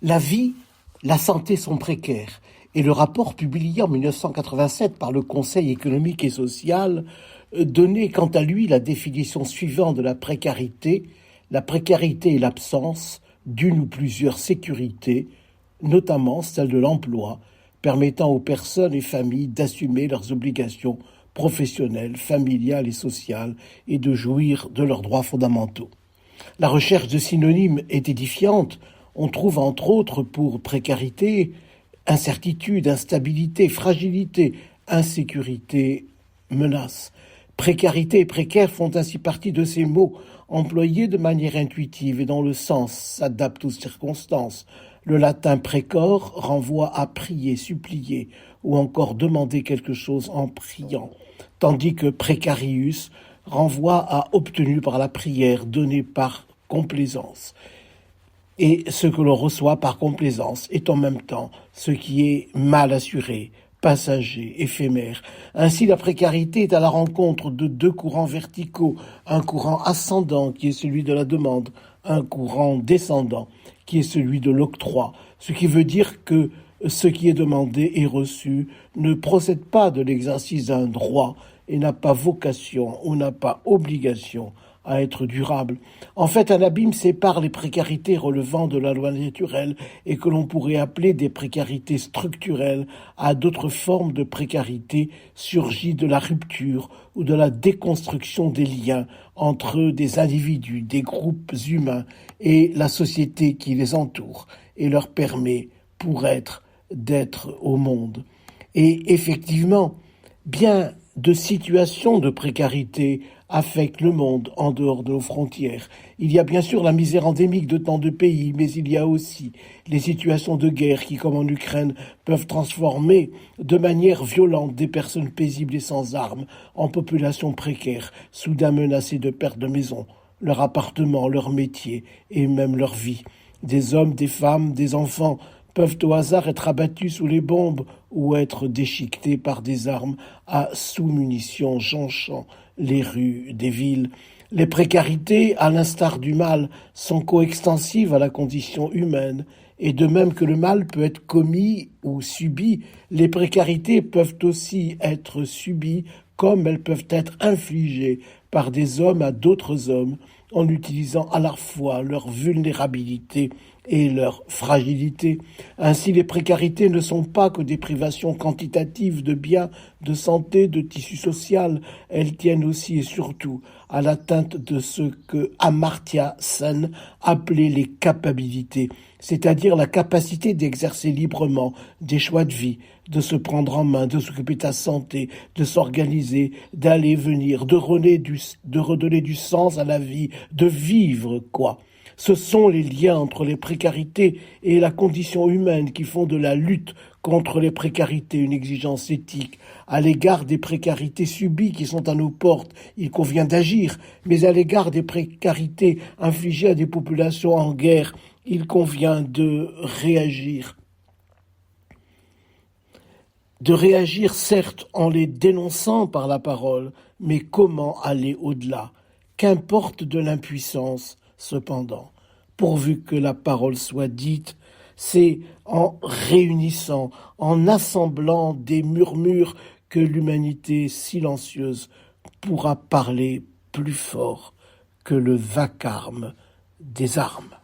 La vie, la santé sont précaires et le rapport publié en 1987 par le Conseil économique et social donnait quant à lui la définition suivante de la précarité. La précarité est l'absence d'une ou plusieurs sécurités, notamment celle de l'emploi, permettant aux personnes et familles d'assumer leurs obligations professionnelles, familiales et sociales et de jouir de leurs droits fondamentaux. La recherche de synonymes est édifiante. On trouve entre autres pour précarité, incertitude, instabilité, fragilité, insécurité, menace. Précarité et précaire font ainsi partie de ces mots employés de manière intuitive et dont le sens s'adapte aux circonstances. Le latin précor renvoie à prier, supplier ou encore demander quelque chose en priant, tandis que précarius renvoie à obtenu par la prière, donné par complaisance. Et ce que l'on reçoit par complaisance est en même temps ce qui est mal assuré, passager, éphémère. Ainsi, la précarité est à la rencontre de deux courants verticaux, un courant ascendant qui est celui de la demande, un courant descendant qui est celui de l'octroi, ce qui veut dire que ce qui est demandé et reçu ne procède pas de l'exercice d'un droit et n'a pas vocation ou n'a pas obligation à être durable. En fait, un abîme sépare les précarités relevant de la loi naturelle et que l'on pourrait appeler des précarités structurelles à d'autres formes de précarité surgies de la rupture ou de la déconstruction des liens entre des individus, des groupes humains et la société qui les entoure et leur permet, pour être, d'être au monde. Et effectivement, bien de situations de précarité affectent le monde en dehors de nos frontières. Il y a bien sûr la misère endémique de tant de pays, mais il y a aussi les situations de guerre qui, comme en Ukraine, peuvent transformer de manière violente des personnes paisibles et sans armes en populations précaires, soudain menacées de perte de maison, leur appartement, leur métier et même leur vie. Des hommes, des femmes, des enfants peuvent au hasard être abattus sous les bombes ou être déchiquetés par des armes à sous-munitions jonchant les rues des villes. Les précarités, à l'instar du mal, sont coextensives à la condition humaine, et de même que le mal peut être commis ou subi, les précarités peuvent aussi être subies comme elles peuvent être infligées par des hommes à d'autres hommes, en utilisant à la fois leur vulnérabilité et leur fragilité. Ainsi, les précarités ne sont pas que des privations quantitatives de biens, de santé, de tissu social. Elles tiennent aussi et surtout à l'atteinte de ce que Amartya Sen appelait les capabilités, c'est-à-dire la capacité d'exercer librement des choix de vie, de se prendre en main, de s'occuper de sa santé, de s'organiser, d'aller venir, de redonner du sens à la vie, de vivre, quoi. Ce sont les liens entre les précarités et la condition humaine qui font de la lutte contre les précarités une exigence éthique. À l'égard des précarités subies qui sont à nos portes, il convient d'agir, mais à l'égard des précarités infligées à des populations en guerre, il convient de réagir. De réagir certes en les dénonçant par la parole, mais comment aller au-delà? Qu'importe de l'impuissance, cependant, pourvu que la parole soit dite, c'est en réunissant, en assemblant des murmures que l'humanité silencieuse pourra parler plus fort que le vacarme des armes.